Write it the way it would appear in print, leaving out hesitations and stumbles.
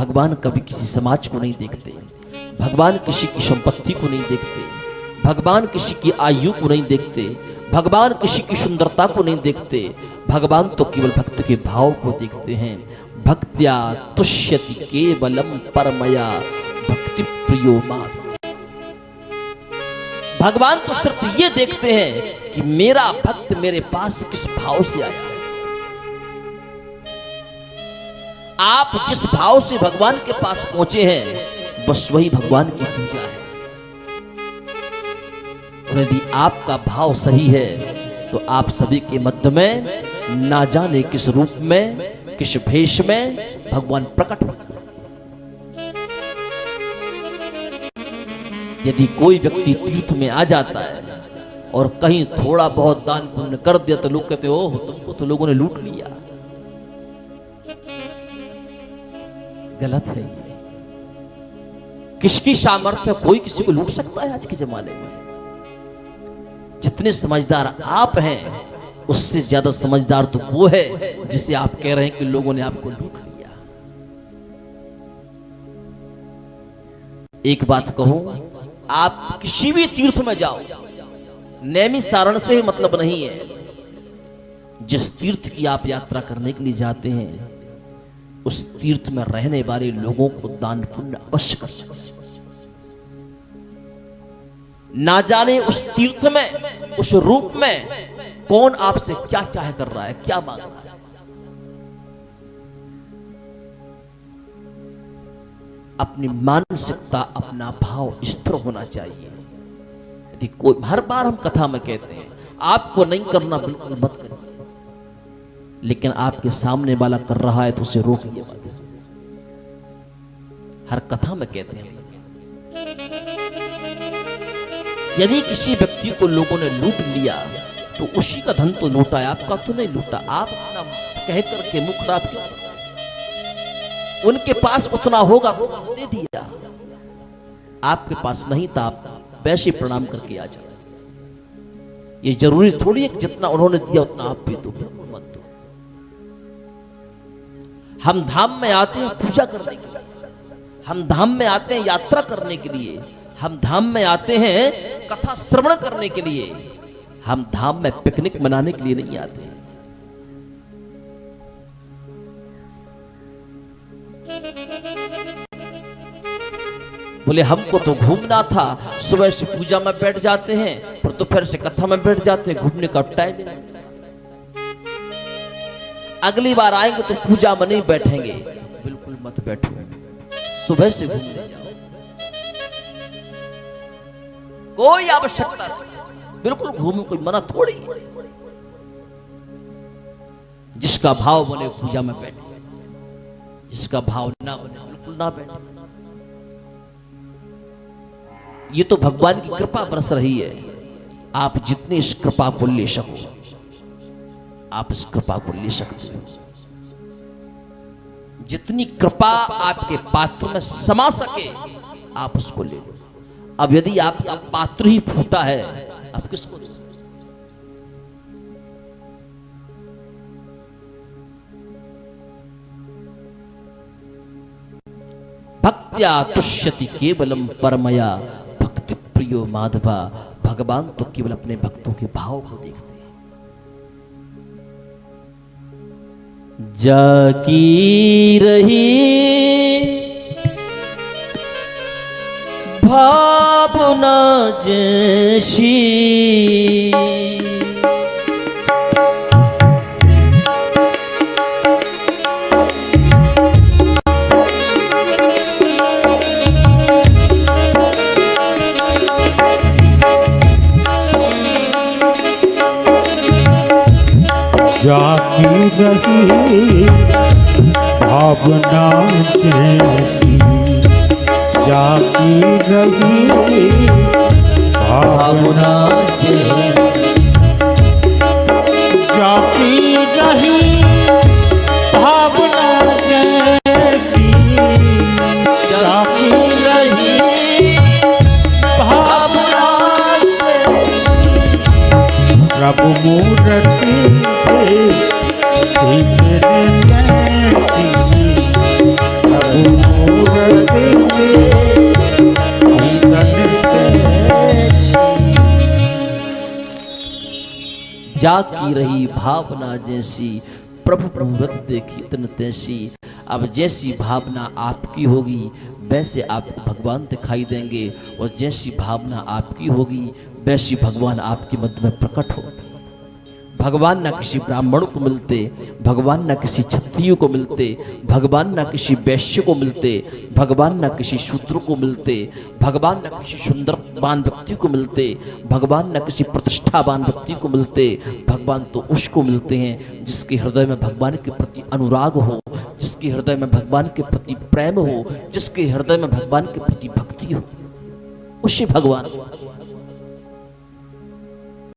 भगवान कभी किसी समाज को नहीं देखते, भगवान किसी की संपत्ति को नहीं देखते, भगवान किसी की आयु को नहीं देखते, भगवान किसी की सुंदरता को नहीं देखते। भगवान तो केवल भक्त के भाव को देखते हैं। भक्त्या तुष्यति केवलम परमया भक्ति प्रियो माधव। भगवान तो सिर्फ ये देखते हैं कि मेरा भक्त मेरे पास किस भाव से आया है। आप जिस भाव से भगवान के पास पहुंचे हैं बस वही भगवान की पूजा है। और यदि आपका भाव सही है तो आप सभी के मध्य में ना जाने किस रूप में, किस भेष में भगवान प्रकट हो जाए। यदि कोई व्यक्ति तीर्थ में आ जाता है और कहीं थोड़ा बहुत दान पुण्य कर दिया तो लोग कहते हो तुमको तो लोगों ने लूट लिया। गलत है ये। किसकी सामर्थ्य, कोई किसी को लूट सकता है आज के जमाने में। जितने समझदार आप हैं उससे ज्यादा समझदार तो वो है जिसे आप कह रहे हैं कि लोगों ने आपको लूट लिया। एक बात कहूं, आप किसी भी तीर्थ में जाओ, नैमिषारण्य से ही मतलब नहीं है। जिस तीर्थ की आप यात्रा करने के लिए जाते हैं उस तीर्थ में रहने वाले लोगों को दान पुण्य अवश्य करना चाहिए। ना जाने उस तीर्थ में, उस रूप में कौन आपसे क्या चाह कर रहा है, क्या मांग रहा है। अपनी मानसिकता, अपना भाव स्थिर होना चाहिए। यदि कोई, हर बार हम कथा में कहते हैं आपको नहीं करना बिल्कुल मत करिए, लेकिन आपके सामने वाला कर रहा है तो उसे रोकिए मत। हर कथा में कहते हैं यदि किसी व्यक्ति को लोगों ने लूट लिया तो उसी का धन तो लूटा है, आपका तो नहीं लूटा। आप अपना कह करके मुख खराब क्यों? उनके पास उतना होगा तो दे दिया, आपके पास नहीं था आप वैसे प्रणाम करके आ जाओ। ये जरूरी थोड़ी है कि जितना उन्होंने दिया उतना आप भी दो, मत दो। हम धाम में आते हैं पूजा करने के लिए, हम धाम में आते हैं यात्रा करने के लिए, हम धाम में आते हैं कथा श्रवण करने के लिए, हम धाम में पिकनिक मनाने के लिए नहीं आते। बोले हमको तो घूमना था, सुबह से पूजा में बैठ जाते हैं फिर दोपहर से कथा में बैठ जाते हैं, घूमने का टाइम नहीं। अगली बार आएंगे तो पूजा में नहीं बैठेंगे। बिल्कुल मत बैठो, सुबह से घूमने जाओ, कोई आवश्यकता नहीं। बिल्कुल घूमो, कोई मना थोड़ी। जिसका भाव बने पूजा में बैठे, जिसका भाव ना बने बिल्कुल ना बैठे। ये तो भगवान की कृपा बरस रही है। आप जितनी इस कृपा को ले सको आप इस कृपा को ले सकते हो। जितनी कृपा आपके पात्र में समा सके आप उसको ले लो। अब यदि आपका पात्र ही फूटा है आप किसको दे सकते? भक्त्या तुष्यति केवलम परमया भक्ति प्रियो माधवा। भगवान तो केवल अपने भक्तों के भाव को देखते हैं। जाकी रही भावना जैसी, जाकी रही भावना जैसी, जाकी रही भावना जैसी, जाकी रही भावना जैसी, जाकी रही भावना जैसी। प्रभु मूर्ति मेरे जैसी, प्रभु जाकी रही भावना जैसी, प्रभु मूरत देखी तन तैसी। अब जैसी भावना आपकी होगी वैसे आपको भगवान दिखाई देंगे, और जैसी भावना आपकी होगी वैसी भगवान आपके मध्य में प्रकट हो। भगवान ना किसी ब्राह्मण को मिलते, भगवान ना किसी क्षत्रिय को मिलते, भगवान ना किसी वैश्य को मिलते, भगवान ना किसी शूद्र को मिलते, भगवान ना किसी सुंदरवान व्यक्ति को मिलते, भगवान ना किसी प्रतिष्ठावान व्यक्ति को मिलते। भगवान तो उसको मिलते हैं जिसके हृदय में भगवान के प्रति अनुराग हो, जिसके हृदय में भगवान के प्रति प्रेम हो, जिसके हृदय में भगवान के प्रति भक्ति हो, उसी भगवान